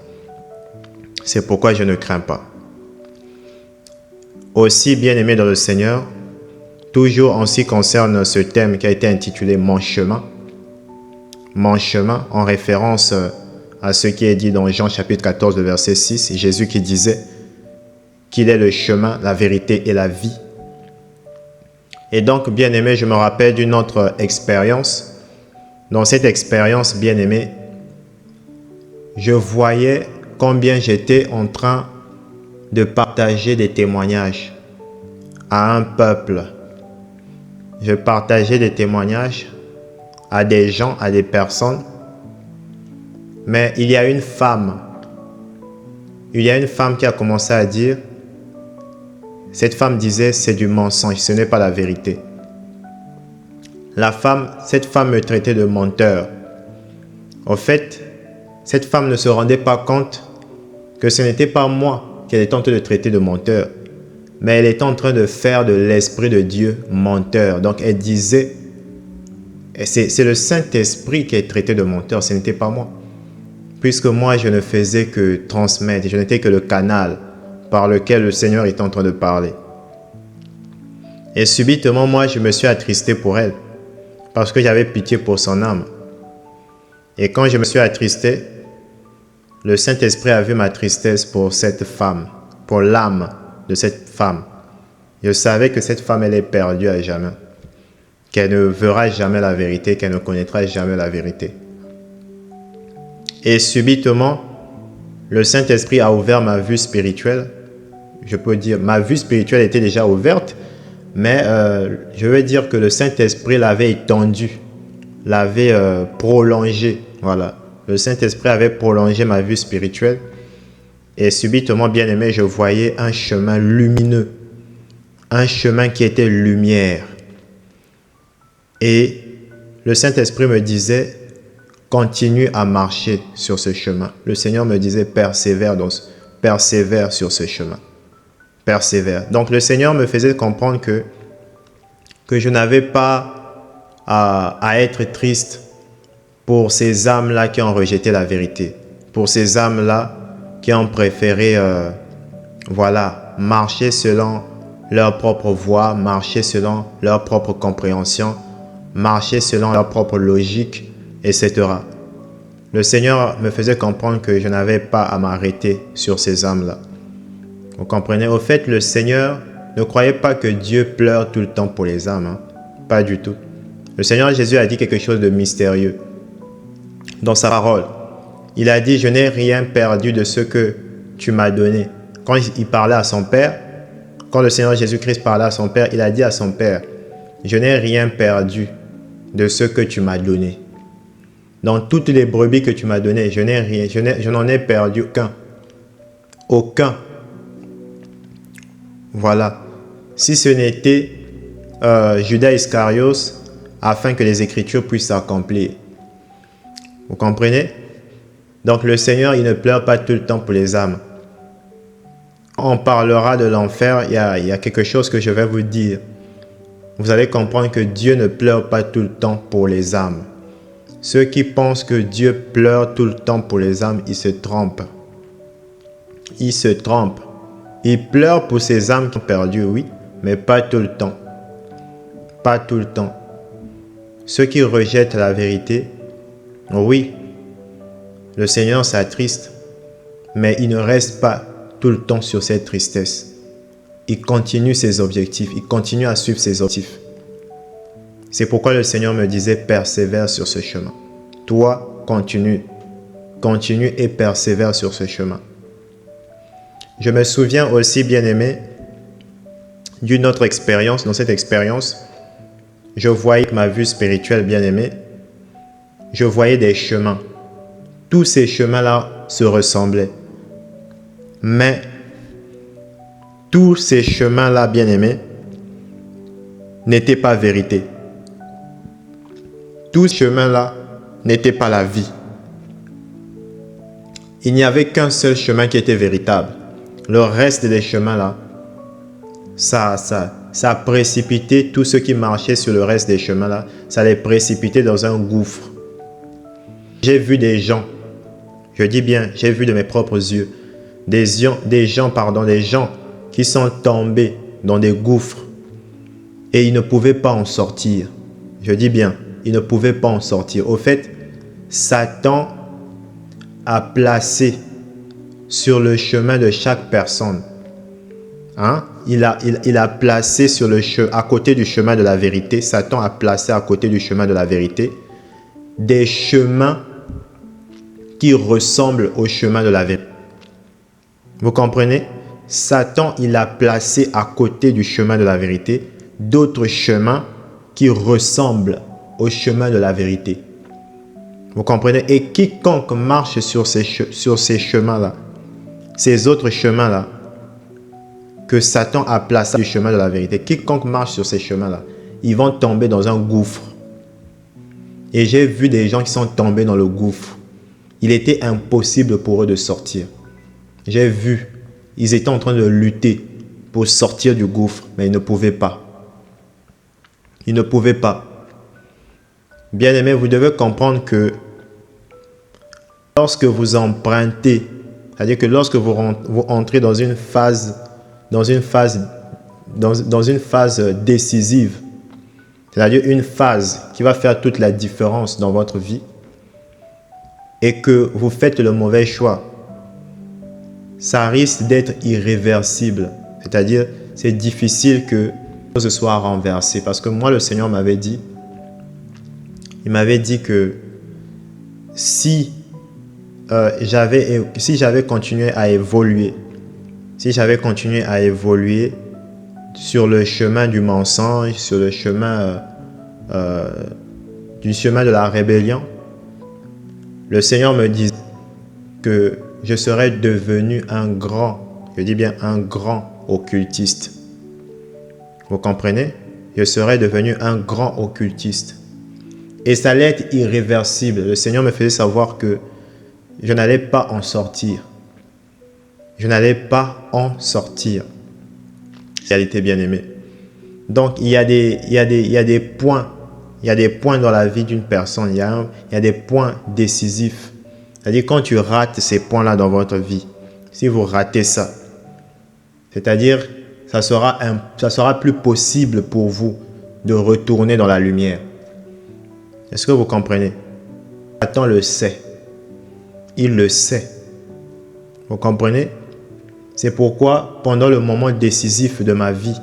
S1: C'est pourquoi je ne crains pas. Aussi, bien-aimé dans le Seigneur, toujours en ce qui concerne ce thème qui a été intitulé « Mon chemin », mon chemin, en référence à ce qui est dit dans Jean chapitre 14, le verset 6, Jésus qui disait qu'il est le chemin, la vérité et la vie. Et donc, bien-aimé, je me rappelle d'une autre expérience. Dans cette expérience, bien-aimé, je voyais combien j'étais en train de partager des témoignages à un peuple. Je partageais des témoignages à des gens, à des personnes. Mais il y a une femme. Il y a une femme qui a commencé à dire, cette femme disait, c'est du mensonge, ce n'est pas la vérité. Cette femme me traitait de menteur. Au fait, cette femme ne se rendait pas compte que ce n'était pas moi qu'elle était en train de traiter de menteur, mais elle était en train de faire de l'Esprit de Dieu menteur. Donc elle disait, c'est le Saint-Esprit qui est traité de menteur, ce n'était pas moi. Puisque moi, je ne faisais que transmettre, je n'étais que le canal par lequel le Seigneur est en train de parler. Et subitement, moi, je me suis attristé pour elle, parce que j'avais pitié pour son âme. Et quand je me suis attristé, le Saint-Esprit a vu ma tristesse pour cette femme, pour l'âme de cette femme. Je savais que cette femme, elle est perdue à jamais, qu'elle ne verra jamais la vérité, qu'elle ne connaîtra jamais la vérité. Et subitement, le Saint-Esprit a ouvert ma vue spirituelle. Je peux dire, ma vue spirituelle était déjà ouverte, mais je veux dire que le Saint-Esprit l'avait étendue, l'avait prolongée. Voilà. Le Saint-Esprit avait prolongé ma vue spirituelle. Et subitement, bien aimé, je voyais un chemin lumineux, un chemin qui était lumière. Et le Saint-Esprit me disait, continue à marcher sur ce chemin. Le Seigneur me disait, persévère sur ce chemin. Persévère. Donc le Seigneur me faisait comprendre que je n'avais pas à être triste pour ces âmes-là qui ont rejeté la vérité, pour ces âmes-là qui ont préféré marcher selon leur propre voie, marcher selon leur propre compréhension, marcher selon leur propre logique, etc. Le Seigneur me faisait comprendre que je n'avais pas à m'arrêter sur ces âmes-là. Vous comprenez? Au fait, le Seigneur ne croyait pas que Dieu pleure tout le temps pour les âmes. Hein? Pas du tout. Le Seigneur Jésus a dit quelque chose de mystérieux dans sa parole. Il a dit, je n'ai rien perdu de ce que tu m'as donné. Quand il parlait à son Père, quand le Seigneur Jésus-Christ parlait à son Père, il a dit à son Père, je n'ai rien perdu de ce que tu m'as donné. Dans toutes les brebis que tu m'as données, je n'en ai perdu qu'un. Aucun. Voilà. Si ce n'était Judas Iscariot, afin que les Écritures puissent s'accomplir. Vous comprenez? Donc le Seigneur, il ne pleure pas tout le temps pour les âmes. On parlera de l'enfer, il y a quelque chose que je vais vous dire. Vous allez comprendre que Dieu ne pleure pas tout le temps pour les âmes. Ceux qui pensent que Dieu pleure tout le temps pour les âmes, ils se trompent. Ils se trompent. Il pleure pour ces âmes qui ont perdu, oui, mais pas tout le temps. Pas tout le temps. Ceux qui rejettent la vérité, oui, le Seigneur s'attriste, mais il ne reste pas tout le temps sur cette tristesse. Il continue ses objectifs, il continue à suivre ses objectifs. C'est pourquoi le Seigneur me disait, persévère sur ce chemin. Toi, continue et persévère sur ce chemin. Je me souviens aussi, bien-aimé, d'une autre expérience. Dans cette expérience, je voyais ma vue spirituelle, bien-aimé, je voyais des chemins. Tous ces chemins-là se ressemblaient. Mais tous ces chemins-là, bien-aimés, n'étaient pas vérité. Tous ces chemins-là n'étaient pas la vie. Il n'y avait qu'un seul chemin qui était véritable. Le reste des chemins-là, ça a précipité tous ceux qui marchaient sur le reste des chemins-là, ça les précipitait dans un gouffre. J'ai vu des gens, je dis bien, j'ai vu de mes propres yeux, des gens qui sont tombés dans des gouffres et ils ne pouvaient pas en sortir. Je dis bien, ils ne pouvaient pas en sortir. Au fait, Satan a placé sur le chemin de chaque personne, il a placé à côté du chemin de la vérité, Satan a placé à côté du chemin de la vérité des chemins qui ressemblent au chemin de la vérité. Vous comprenez? Satan, il a placé à côté du chemin de la vérité d'autres chemins qui ressemblent au chemin de la vérité. Vous comprenez? Et quiconque marche sur ces chemins-là, ces autres chemins-là, que Satan a placé du chemin de la vérité, quiconque marche sur ces chemins-là, ils vont tomber dans un gouffre. Et j'ai vu des gens qui sont tombés dans le gouffre. Il était impossible pour eux de sortir. J'ai vu, ils étaient en train de lutter pour sortir du gouffre, mais ils ne pouvaient pas. Ils ne pouvaient pas. Bien-aimés, vous devez comprendre que lorsque vous empruntez, c'est-à-dire que lorsque vous entrez dans une phase décisive, c'est-à-dire une phase qui va faire toute la différence dans votre vie, et que vous faites le mauvais choix, ça risque d'être irréversible. C'est-à-dire, c'est difficile que ce soit renversé. Parce que moi, le Seigneur m'avait dit, il m'avait dit que si j'avais continué à évoluer, sur le chemin du mensonge, sur le chemin de la rébellion, le Seigneur me dit que je serais devenu un grand, je dis bien un grand occultiste. Vous comprenez? Je serais devenu un grand occultiste. Et ça allait être irréversible. Le Seigneur me faisait savoir que je n'allais pas en sortir. Je n'allais pas en sortir. Réalité bien-aimée. Donc, il y a des points. Il y a des points dans la vie d'une personne. Il y a des points décisifs. C'est-à-dire, quand tu rates ces points-là dans votre vie, si vous ratez ça, c'est-à-dire, ça sera plus possible pour vous de retourner dans la lumière. Est-ce que vous comprenez? Satan le sait. Il le sait. Vous comprenez? C'est pourquoi, pendant le moment décisif de ma vie,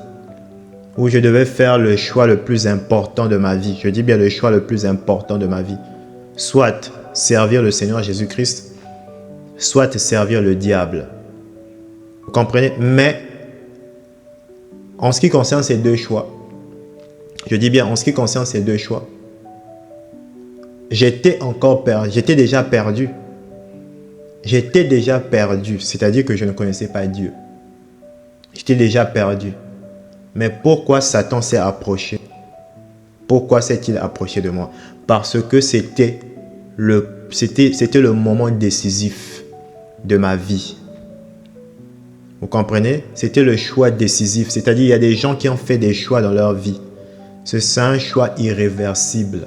S1: où je devais faire le choix le plus important de ma vie, je dis bien le choix le plus important de ma vie, soit servir le Seigneur Jésus-Christ, soit servir le diable. Vous comprenez? Mais, en ce qui concerne ces deux choix, je dis bien en ce qui concerne ces deux choix, j'étais déjà perdu. J'étais déjà perdu, c'est-à-dire que je ne connaissais pas Dieu. J'étais déjà perdu. Mais pourquoi Satan s'est approché? Pourquoi s'est-il approché de moi? Parce que c'était le moment décisif de ma vie. Vous comprenez? C'était le choix décisif. C'est-à-dire il y a des gens qui ont fait des choix dans leur vie. C'est un choix irréversible.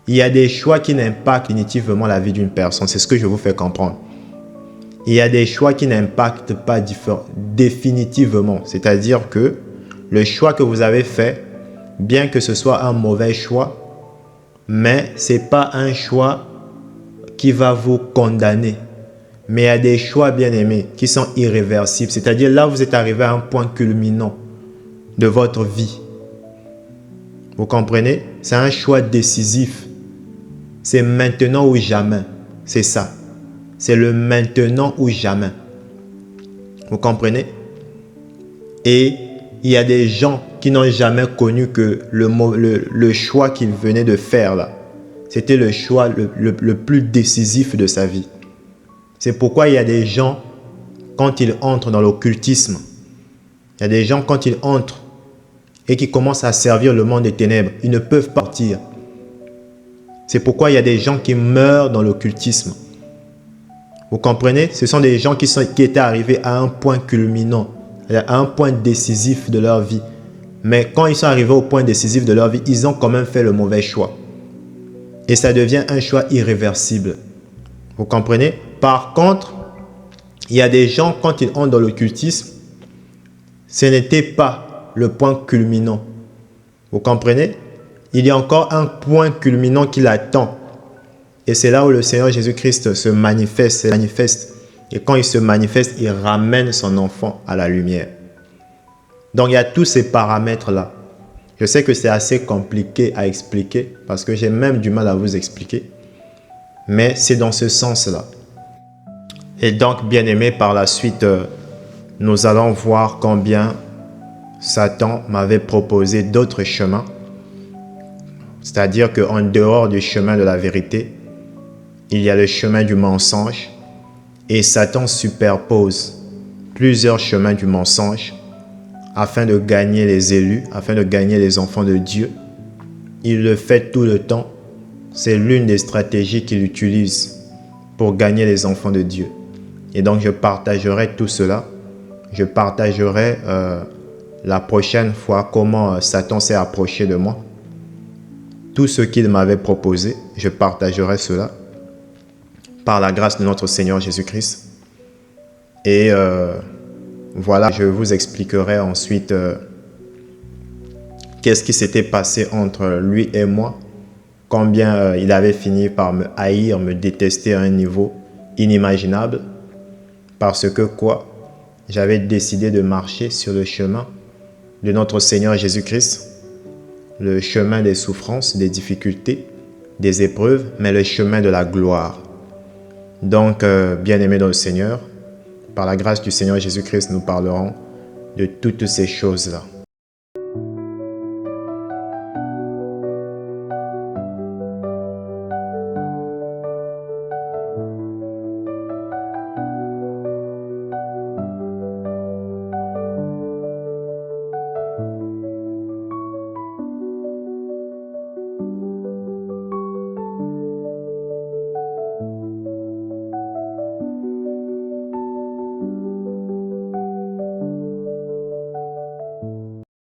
S1: Il y a des choix qui n'impactent définitivement la vie d'une personne. C'est ce que je vous fais comprendre. Il y a des choix qui n'impactent pas définitivement. C'est-à-dire que le choix que vous avez fait, bien que ce soit un mauvais choix, mais ce n'est pas un choix qui va vous condamner. Mais il y a des choix, bien aimés, qui sont irréversibles. C'est-à-dire là, vous êtes arrivé à un point culminant de votre vie. Vous comprenez? C'est un choix décisif. C'est maintenant ou jamais. C'est ça. C'est le maintenant ou jamais. Vous comprenez? Et il y a des gens qui n'ont jamais connu que le choix qu'ils venaient de faire là, c'était le choix le plus décisif de sa vie. C'est pourquoi il y a des gens quand ils entrent dans l'occultisme. Il y a des gens, quand ils entrent et qui commencent à servir le monde des ténèbres, ils ne peuvent pas partir. C'est pourquoi il y a des gens qui meurent dans l'occultisme. Vous comprenez? Ce sont des gens qui étaient arrivés à un point culminant, à un point décisif de leur vie. Mais quand ils sont arrivés au point décisif de leur vie, ils ont quand même fait le mauvais choix. Et ça devient un choix irréversible. Vous comprenez? Par contre, il y a des gens, quand ils entrent dans l'occultisme, ce n'était pas le point culminant. Vous comprenez? Il y a encore un point culminant qui l'attend. Et c'est là où le Seigneur Jésus-Christ se manifeste. Et quand il se manifeste, il ramène son enfant à la lumière. Donc il y a tous ces paramètres-là. Je sais que c'est assez compliqué à expliquer parce que j'ai même du mal à vous expliquer. Mais c'est dans ce sens-là. Et donc, bien-aimés, par la suite, nous allons voir combien Satan m'avait proposé d'autres chemins. C'est-à-dire qu'en dehors du chemin de la vérité, il y a le chemin du mensonge. Et Satan superpose plusieurs chemins du mensonge afin de gagner les élus, afin de gagner les enfants de Dieu. Il le fait tout le temps. C'est l'une des stratégies qu'il utilise pour gagner les enfants de Dieu. Et donc, je partagerai tout cela. Je partagerai la prochaine fois comment Satan s'est approché de moi. Tout ce qu'il m'avait proposé, je partagerai cela par la grâce de notre Seigneur Jésus-Christ. Et voilà, je vous expliquerai ensuite qu'est-ce qui s'était passé entre lui et moi, combien il avait fini par me haïr, me détester à un niveau inimaginable, parce que quoi? J'avais décidé de marcher sur le chemin de notre Seigneur Jésus-Christ, le chemin des souffrances, des difficultés, des épreuves, mais le chemin de la gloire. Donc, bien-aimés dans le Seigneur, par la grâce du Seigneur Jésus-Christ, nous parlerons de toutes ces choses-là.